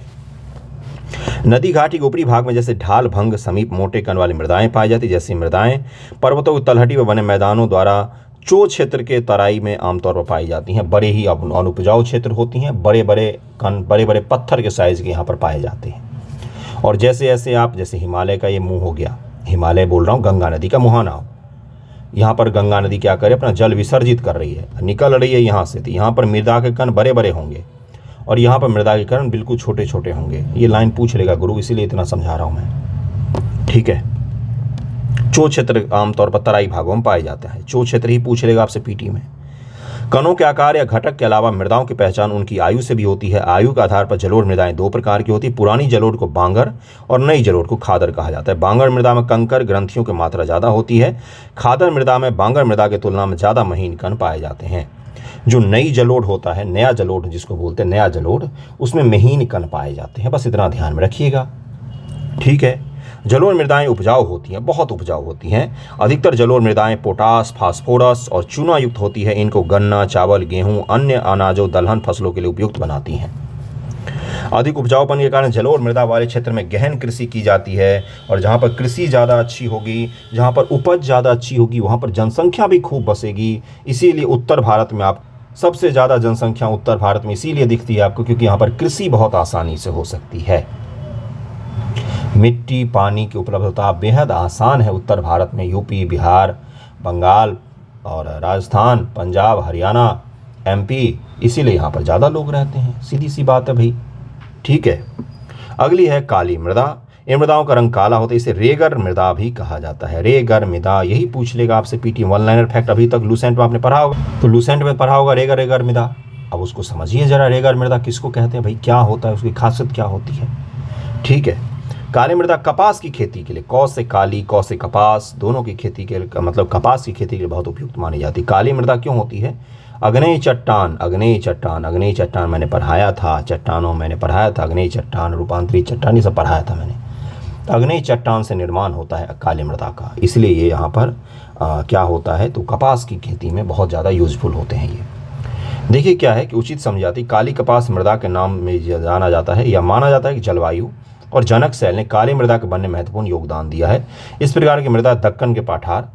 नदी घाटी के ऊपरी भाग में जैसे ढाल भंग समीप मोटे कण वाली मृदाएं पाई जाती। जैसी मृदाएं पर्वतों की तलहटी में बने मैदानों द्वारा चो क्षेत्र के तराई में आमतौर पर पाई जाती हैं। बड़े ही अनुपजाऊ क्षेत्र होती हैं, बड़े बड़े कण, बड़े बड़े पत्थर के साइज के यहाँ पर पाए जाते हैं। और जैसे ऐसे आप, जैसे हिमालय का ये मुंह हो गया, हिमालय बोल रहा हूँ, गंगा नदी का मुहाना हो, यहाँ पर गंगा नदी क्या करे? अपना जल विसर्जित कर रही है, निकल रही है यहाँ से, तो यहाँ पर मृदा के कण बड़े बड़े होंगे और यहाँ पर मृदा के कण बिल्कुल छोटे छोटे होंगे। ये लाइन पूछ लेगा गुरु, इसीलिए इतना समझा रहा हूँ मैं, ठीक है। चो क्षेत्र आमतौर पर तराई भागों में पाए जाता है। चो क्षेत्र ही पूछ लेगा आपसे पीटी में। कणों के आकार या घटक के अलावा मृदाओं की पहचान उनकी आयु से भी होती है। आयु के आधार पर जलोढ़ मृदाएं दो प्रकार की होती है। पुरानी जलोढ़ को बांगर और नई जलोढ़ को खादर कहा जाता है। बांगर मृदा में कंकर ग्रंथियों की मात्रा ज़्यादा होती है। खादर मृदा में बांगर मृदा की तुलना में ज़्यादा महीन कण पाए जाते हैं। जो नई जलोढ़ होता है, नया जलोढ़ जिसको बोलते हैं, नया जलोढ़, उसमें महीन कण पाए जाते हैं। बस इतना ध्यान में रखिएगा, ठीक है। जलोढ़ मृदाएं उपजाऊ होती हैं, बहुत उपजाऊ होती हैं। अधिकतर जलोढ़ मृदाएं पोटास, फास्फोरस और चूना युक्त होती है। इनको गन्ना, चावल, गेहूं, अन्य अनाजों, दलहन फसलों के लिए उपयुक्त बनाती हैं। अधिक उपजाऊपन के कारण जलोढ़ मृदा वाले क्षेत्र में गहन कृषि की जाती है। और जहाँ पर कृषि ज़्यादा अच्छी होगी, जहाँ पर उपज ज़्यादा अच्छी होगी, वहाँ पर जनसंख्या भी खूब बसेगी। इसीलिए उत्तर भारत में आप सबसे ज़्यादा जनसंख्या उत्तर भारत में इसीलिए दिखती है आपको, क्योंकि यहाँ पर कृषि बहुत आसानी से हो सकती है। मिट्टी, पानी की उपलब्धता बेहद आसान है उत्तर भारत में। यूपी, बिहार, बंगाल और राजस्थान, पंजाब, हरियाणा, एमपी, इसीलिए यहाँ पर ज़्यादा लोग रहते हैं। सीधी सी बात है भाई, ठीक है। अगली है काली मृदा। इन मृदाओं का रंग काला होता है, इसे रेगर मृदा भी कहा जाता है। रेगर मृदा, यही पूछ लेगा आपसे पीटी वन लाइनर फैक्ट। अभी तक लूसेंट में आपने पढ़ा होगा, तो लूसेंट में पढ़ा होगा रेगर रेगर मृदा। अब उसको समझिए जरा, रेगर मृदा किसको कहते हैं भाई, क्या होता है, उसकी खासियत क्या होती है। ठीक है। काली मृदा कपास की खेती के लिए, कौ से काली कौ से कपास, दोनों की खेती के लिए, मतलब कपास की खेती के लिए बहुत उपयुक्त मानी जाती है। काली मृदा क्यों होती है? अग्नेय चट्टान, अग्नेय चट्टान, अग्नेय चट्टान मैंने पढ़ाया था, चट्टानों मैंने पढ़ाया था, अग्नेय चट्टान, रूपांतरित चट्टान, ये सब पढ़ाया था मैंने। अग्नेय चट्टान से निर्माण होता है काली मृदा का, इसलिए ये यहाँ पर क्या होता है, तो कपास की खेती में बहुत ज़्यादा यूजफुल होते हैं ये। देखिए क्या है कि उचित समझाती काली कपास मृदा के नाम में जाना जाता है, या माना जाता है कि जलवायु और जनक सेल ने काली मृदा के बनने में महत्वपूर्ण योगदान दिया है। इस प्रकार की मृदा दक्कन के पठार,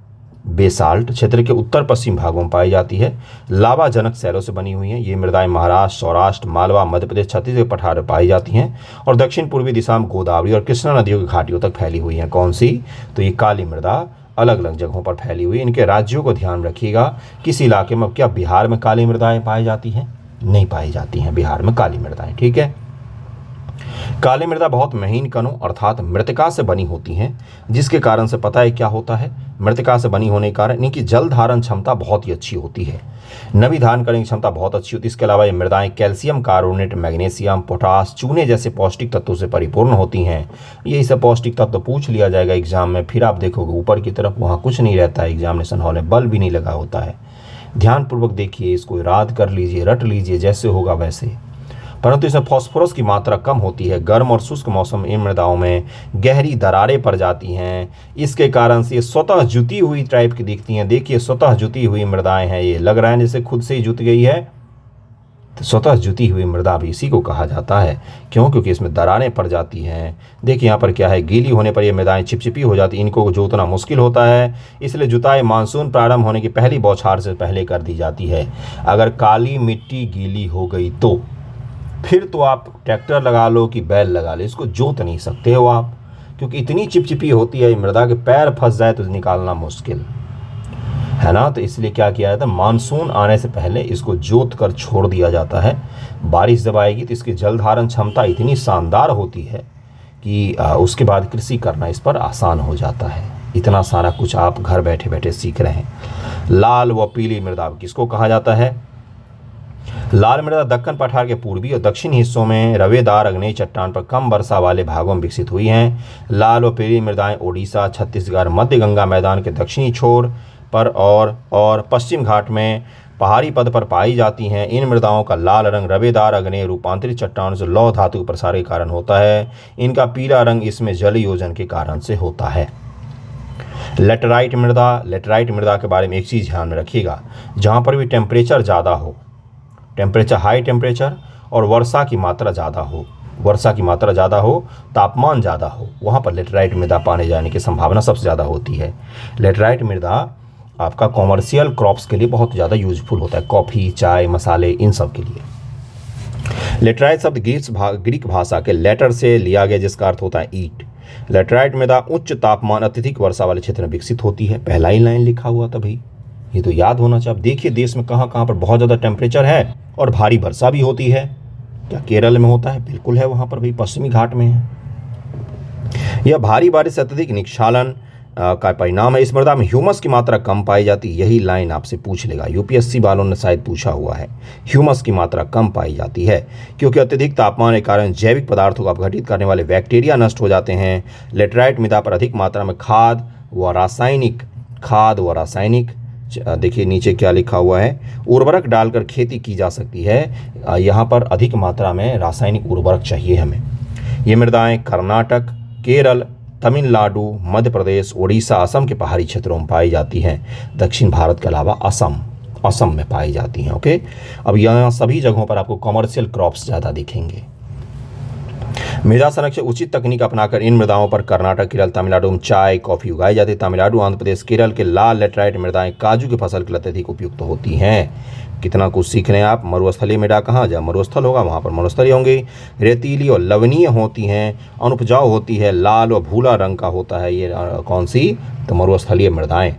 बेसाल्ट क्षेत्र के उत्तर पश्चिम भागों में पाई जाती है। लावा जनक सेलों से बनी हुई हैं। ये मृदाएं महाराष्ट्र, सौराष्ट्र, मालवा, मध्य प्रदेश, छत्तीसगढ़ के पठार में पाई जाती हैं और दक्षिण पूर्वी दिशा में गोदावरी और कृष्णा नदियों की घाटियों तक फैली हुई हैं। कौन सी? तो ये काली मृदा अलग अलग जगहों पर फैली हुई। इनके राज्यों को ध्यान रखिएगा। किस इलाके में, क्या बिहार में काली मृदाएं पाई जाती हैं? नहीं पाई जाती हैं बिहार में काली मृदाएं। ठीक है। काली मृदा बहुत महीन कणों अर्थात मृतिका से बनी होती हैं, जिसके कारण से पता है क्या होता है, मृतिका से बनी होने के कारण इनकी जल धारण क्षमता बहुत ही अच्छी होती है, नमी धारण करने की क्षमता बहुत अच्छी होती है। इसके अलावा ये मृदाएं कैल्शियम कार्बोनेट, मैग्नीशियम, पोटास, चूने जैसे पौष्टिक तत्वों से परिपूर्ण होती हैं। यही सब पौष्टिक तत्व पूछ लिया जाएगा एग्जाम में, फिर आप देखोगे ऊपर की तरफ वहाँ कुछ नहीं रहता है, एग्जामिनेशन हॉल में बल्ब भी नहीं लगा होता है। ध्यानपूर्वक देखिए, इसको याद कर लीजिए, रट लीजिए, जैसे होगा वैसे। परंतु इसमें फास्फोरस की मात्रा कम होती है। गर्म और शुष्क मौसम में इन मृदाओं में गहरी दरारें पड़ जाती हैं। इसके कारण से ये स्वतः जुती हुई टाइप की दिखती हैं। देखिए स्वतः जुती हुई मृदाएं हैं, ये लग रहा है जैसे खुद से ही जुत गई है, तो स्वतः जुती हुई मृदा भी इसी को कहा जाता है। क्यों? क्योंकि इसमें दरारें पड़ जाती हैं। देखिए यहाँ पर क्या है, गीली होने पर ये मृदाएं चिपचिपी हो जाती, इनको जोतना मुश्किल होता है, इसलिए जुताई मानसून प्रारंभ होने की पहली बौछार से पहले कर दी जाती है। अगर काली मिट्टी गीली हो गई तो फिर तो आप ट्रैक्टर लगा लो कि बैल लगा लो, इसको जोत नहीं सकते हो आप, क्योंकि इतनी चिपचिपी होती है मृदा के, पैर फंस जाए तो निकालना मुश्किल है ना। तो इसलिए क्या किया जाता है, मानसून आने से पहले इसको जोत कर छोड़ दिया जाता है। बारिश जब आएगी तो इसकी जल धारण क्षमता इतनी शानदार होती है कि उसके बाद कृषि करना इस पर आसान हो जाता है। इतना सारा कुछ आप घर बैठे बैठे सीख रहे हैं। लाल व पीली मृदा किसको कहा जाता है? लाल मृदा दक्कन पठार के पूर्वी और दक्षिणी हिस्सों में रवेदार अग्नेय चट्टान पर कम वर्षा वाले भागों में विकसित हुई हैं। लाल व पीली मृदाएं ओडिशा, छत्तीसगढ़, मध्य गंगा मैदान के दक्षिणी छोर पर और पश्चिम घाट में पहाड़ी पद पर पाई जाती हैं। इन मृदाओं का लाल रंग रवेदार अग्नेय रूपांतरित चट्टानों से लौह धातु के प्रसार के कारण होता है। इनका पीला रंग इसमें जल योजन के कारण से होता है। लेटराइट मृदा, लेटराइट मृदा के बारे में एक चीज़ ध्यान में रखिएगा, जहाँ पर भी टेम्परेचर ज़्यादा हो, टेम्परेचर हाई टेम्परेचर और वर्षा की मात्रा ज़्यादा हो, वर्षा की मात्रा ज़्यादा हो, तापमान ज़्यादा हो, वहाँ पर लेटराइट मृदा पाने जाने की संभावना सबसे ज़्यादा होती है। लेटराइट मृदा आपका कॉमर्शियल क्रॉप्स के लिए बहुत ज़्यादा यूजफुल होता है, कॉफ़ी, चाय, मसाले, इन सब के लिए। लेटराइट शब्द ग्रीक भाषा के लेटर से लिया गया, जिसका अर्थ होता है ईट। लेटराइट मृदा उच्च तापमान अत्यधिक वर्षा वाले क्षेत्र में विकसित होती है। पहला ही लाइन लिखा हुआ था भाई, ये तो याद होना चाहिए। आप देखिए देश में कहाँ कहाँ पर बहुत ज़्यादा टेम्परेचर है और भारी वर्षा भी होती है। क्या केरल में होता है? बिल्कुल है, वहाँ पर भी पश्चिमी घाट में है। यह भारी बारिश से अत्यधिक निक्षालन का परिणाम है। इस मृदा में ह्यूमस की मात्रा कम पाई जाती है। यही लाइन आपसे पूछ लेगा, यूपीएससी वालों ने शायद पूछा हुआ है। ह्यूमस की मात्रा कम पाई जाती है क्योंकि अत्यधिक तापमान के कारण जैविक पदार्थों को अपघटित करने वाले बैक्टीरिया नष्ट हो जाते हैं। लेटराइट मृदा पर अधिक मात्रा में खाद व रासायनिक देखिए नीचे क्या लिखा हुआ है, उर्वरक डालकर खेती की जा सकती है। यहाँ पर अधिक मात्रा में रासायनिक उर्वरक चाहिए हमें। ये मृदाएं कर्नाटक, केरल, तमिलनाडु, मध्य प्रदेश, ओडिशा, असम के पहाड़ी क्षेत्रों में पाई जाती हैं। दक्षिण भारत के अलावा असम में पाई जाती हैं। ओके, अब यहाँ सभी जगहों पर आपको कॉमर्शियल क्रॉप्स ज़्यादा दिखेंगे। मृदा संरक्षण उचित तकनीक अपनाकर इन मृदाओं पर कर्नाटक, केरल, तमिलनाडु में चाय, कॉफ़ी उगाई जाती है। तमिलनाडु, आंध्र प्रदेश, केरल के लाल लेटराइट मृदाएं काजू की फसल के लिए अत्यधिक उपयुक्त होती हैं। कितना कुछ सीख रहे हैं आप। मरुस्थलीय मृदा कहाँ, जहाँ मरुस्थल होगा वहाँ पर मरुस्थलीय होंगे। रेतीली और लवणीय होती हैं, अनुपजाऊ होती है, लाल और भूरा रंग का होता है। ये कौन सी? तो मरुस्थलीय मृदाएं।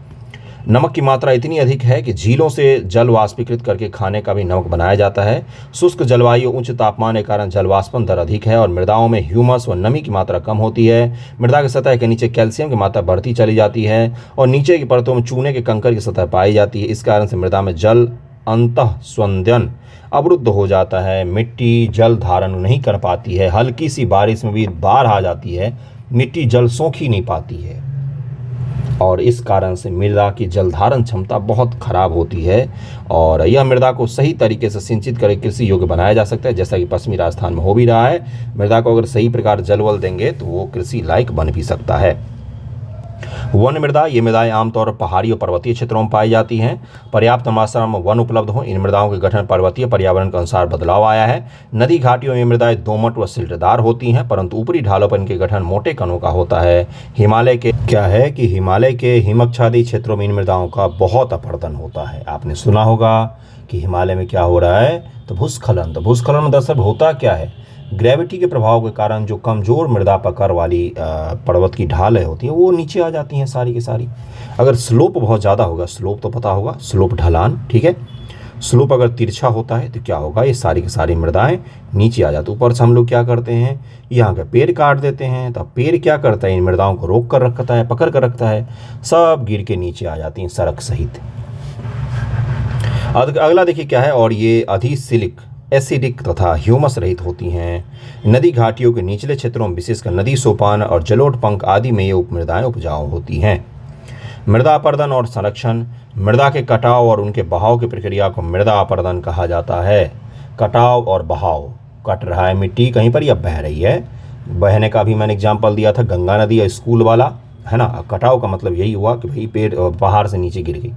नमक की मात्रा इतनी अधिक है कि झीलों से जल वाष्पीकृत करके खाने का भी नमक बनाया जाता है। शुष्क जलवायु, उच्च तापमान के कारण जल वाष्पन दर अधिक है और मृदाओं में ह्यूमस व नमी की मात्रा कम होती है। मृदा की सतह के नीचे कैल्शियम की मात्रा बढ़ती चली जाती है और नीचे की परतों में चूने के कंकर की सतह पाई जाती है। इस कारण से मृदा में जल अंतःस्वंदन अवरुद्ध हो जाता है। मिट्टी जल धारण नहीं कर पाती है। हल्की सी बारिश में भी बाढ़ आ जाती है, मिट्टी जल सोख ही नहीं पाती है और इस कारण से मृदा की जल धारण क्षमता बहुत खराब होती है और यह मृदा को सही तरीके से सिंचित करके कृषि योग्य बनाया जा सकता है, जैसा कि पश्चिमी राजस्थान में हो भी रहा है। मृदा को अगर सही प्रकार जल वल देंगे तो वो कृषि लायक बन भी सकता है। वन मृदा, ये मृदाएं आमतौर पर पहाड़ी और पर्वतीय क्षेत्रों में पाई जाती हैं। पर्याप्त मात्रा में वन उपलब्ध हो, इन मृदाओं के गठन पर्वतीय पर्यावरण के अनुसार बदलाव आया है। नदी घाटियों में मृदाएं दोमट व सिल्टदार होती हैं, परंतु ऊपरी ढालों पर इनके गठन मोटे कणों का होता है। हिमालय के हिमच्छादी क्षेत्रों में इन मृदाओं का बहुत अपरदन होता है। आपने सुना होगा कि हिमालय में क्या हो रहा है, तो भूस्खलन। तो भूस्खलन में दरअसल होता क्या है, ग्रेविटी के प्रभाव के कारण जो कमज़ोर मृदा पकड़ वाली पर्वत की ढालें होती हैं वो नीचे आ जाती हैं सारी की सारी। अगर स्लोप बहुत ज़्यादा होगा, स्लोप तो पता होगा, स्लोप ढलान, ठीक है, स्लोप अगर तिरछा होता है तो क्या होगा, ये सारी की सारी मृदाएं नीचे आ जाती। ऊपर से हम लोग क्या करते हैं, यहाँ के पेड़ काट देते हैं, तो पेड़ क्या करता है, इन मृदाओं को रोक कर रखता है, पकड़ कर रखता है, सब गिर के नीचे आ जाती हैं सड़क सहित। अगला देखिए क्या है, और ये अधिसिलिक, एसिडिक तथा ह्यूमस रहित होती हैं। नदी घाटियों के निचले क्षेत्रों में विशेषकर नदी सोपान और जलोढ़ आदि में ये उपमृदाएं उपजाऊ होती हैं। मृदा अपरदन और संरक्षण, मृदा के कटाव और उनके बहाव की प्रक्रिया को मृदा अपरदन कहा जाता है। कटाव और बहाव, कट रहा है मिट्टी कहीं पर या बह रही है, बहने का भी मैंने एग्जाम्पल दिया था, गंगा नदी या स्कूल वाला, है ना। कटाव का मतलब यही हुआ कि भाई पेड़ पहाड़ से नीचे गिर गई,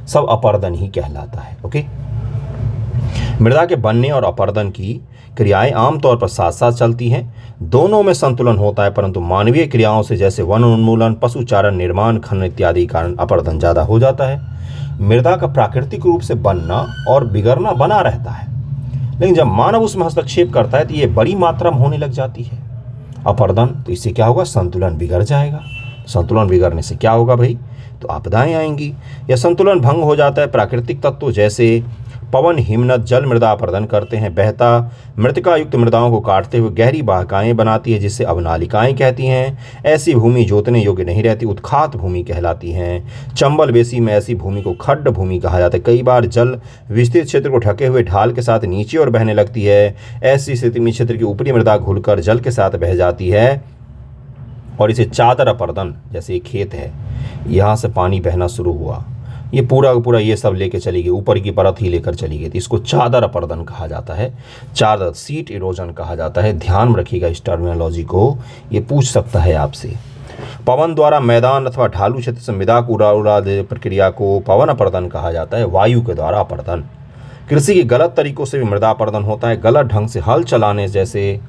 सब अपरदन ही कहलाता है। ओके, मृदा के बनने और अपरदन की क्रियाएं आमतौर पर साथ साथ चलती हैं। दोनों में संतुलन होता है, परंतु मानवीय क्रियाओं से जैसे वन उन्मूलन, पशुचारण, निर्माण, खनन इत्यादि कारण अपरदन ज़्यादा हो जाता है। मृदा का प्राकृतिक रूप से बनना और बिगड़ना बना रहता है, लेकिन जब मानव उसमें हस्तक्षेप करता है तो ये बड़ी मात्रा में होने लग जाती है अपरदन। तो इससे क्या होगा, संतुलन बिगड़ जाएगा। संतुलन बिगड़ने से क्या होगा भाई, तो आपदाएं आएंगी या संतुलन भंग हो जाता है। प्राकृतिक तत्व जैसे पवन, हिमनद जल मृदा अपरदन करते हैं। बहता मृतिका युक्त मृदाओं को काटते हुए गहरी वाहकाएं बनाती है, जिससे अवनालिकाएं कहती हैं। ऐसी भूमि जोतने योग्य नहीं रहती, उत्खात भूमि कहलाती हैं। चंबल बेसी में ऐसी भूमि को खड्ड भूमि कहा जाता है। कई बार जल विस्तृत क्षेत्र को ढके हुए ढाल के साथ नीचे और बहने लगती है। ऐसी स्थिति में क्षेत्र की ऊपरी मृदा घुलकर जल के साथ बह जाती है और इसे चादर अपरदन, जैसे एक खेत है, यहाँ से पानी बहना शुरू हुआ, ये पूरा पूरा ये सब लेके चली गई, ऊपर की परत ही लेकर चली गई थी, इसको चादर अपरदन कहा जाता है। चादर, सीट इरोजन कहा जाता है। ध्यान में रखिएगा इस टर्मिनोलॉजी को, ये पूछ सकता है आपसे। पवन द्वारा मैदान अथवा ढालू क्षेत्र से मृदा को उड़ा दे प्रक्रिया को पवन अपरदन कहा जाता है। वायु के द्वारा अपरदन। कृषि के गलत तरीकों से भी मृदा अपरदन होता है। गलत ढंग से हल चलाने, जैसे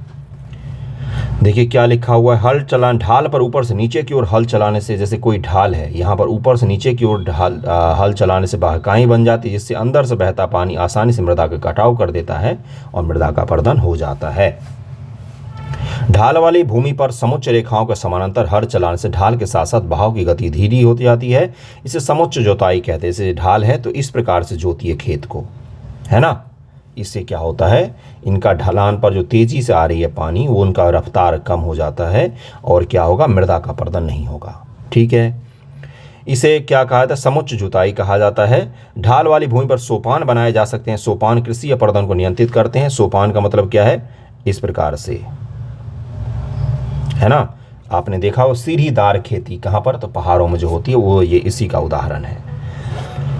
देखिए क्या लिखा हुआ है, हल चलान, ढाल पर ऊपर से नीचे की ओर हल चलाने से, जैसे कोई ढाल है यहाँ पर ऊपर से नीचे की ओर हल चलाने से वाहकाएं बन जाती है, जिससे अंदर से बहता पानी आसानी से मृदा का कटाव कर देता है और मृदा का अपरदन हो जाता है। ढाल वाली भूमि पर समुच्च रेखाओं के समानांतर हल चलाने से ढाल के साथ साथ बहाव की गति धीरे होती जाती है। इसे समुच्च जोताई कहते हैं। जैसे ढाल है तो इस प्रकार से जोतिए खेत को, है ना। इससे क्या होता है, इनका ढलान पर जो तेजी से आ रही है पानी, वो उनका रफ्तार कम हो जाता है और क्या होगा, मृदा का अपरदन नहीं होगा। ठीक है, इसे क्या कहा जाता है, समुच्च जुताई कहा जाता है। ढाल वाली भूमि पर सोपान बनाए जा सकते हैं। सोपान कृषि अपरदन को नियंत्रित करते हैं। सोपान का मतलब क्या है, इस प्रकार से, है ना। आपने देखा हो सीढ़ीदार खेती कहाँ पर, तो पहाड़ों में जो होती है वो, ये इसी का उदाहरण है।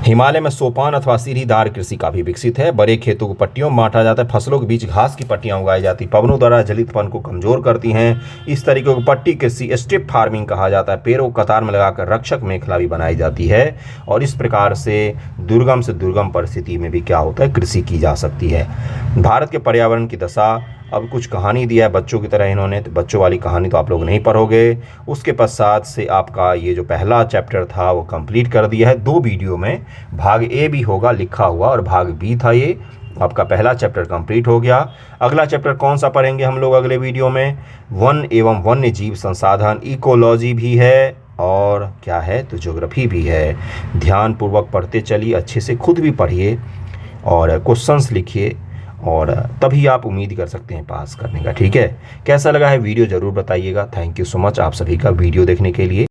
हिमालय में सोपान अथवा सीढ़ीदार कृषि काफी विकसित है। बड़े खेतों को पट्टियों में बांटा जाता है। फसलों के बीच घास की पट्टियां उगाई जाती, पवनों द्वारा जलितपन को कमजोर करती हैं। इस तरीके को पट्टी कृषि, स्ट्रिप फार्मिंग कहा जाता है। पेड़ों को कतार में लगाकर रक्षक मेखला भी बनाई जाती है और इस प्रकार से दुर्गम से दुर्गम परिस्थिति में भी क्या होता है, कृषि की जा सकती है। भारत के पर्यावरण की दशा, अब कुछ कहानी दिया है बच्चों की तरह इन्होंने, तो बच्चों वाली कहानी तो आप लोग नहीं पढ़ोगे। उसके पश्चात से आपका ये जो पहला चैप्टर था वो कंप्लीट कर दिया है 2 वीडियो में। भाग ए भी होगा लिखा हुआ और भाग बी था, ये आपका पहला चैप्टर कंप्लीट हो गया। अगला चैप्टर कौन सा पढ़ेंगे हम लोग अगले वीडियो में, वन एवं वन्य जीव संसाधन, इकोलॉजी भी है और क्या है तो ज्योग्राफी भी है। ध्यानपूर्वक पढ़ते चलिए, अच्छे से खुद भी पढ़िए और क्वेश्चंस लिखिए और तभी आप उम्मीद कर सकते हैं पास करने का। ठीक है, कैसा लगा है वीडियो ज़रूर बताइएगा। थैंक यू सो मच आप सभी का वीडियो देखने के लिए।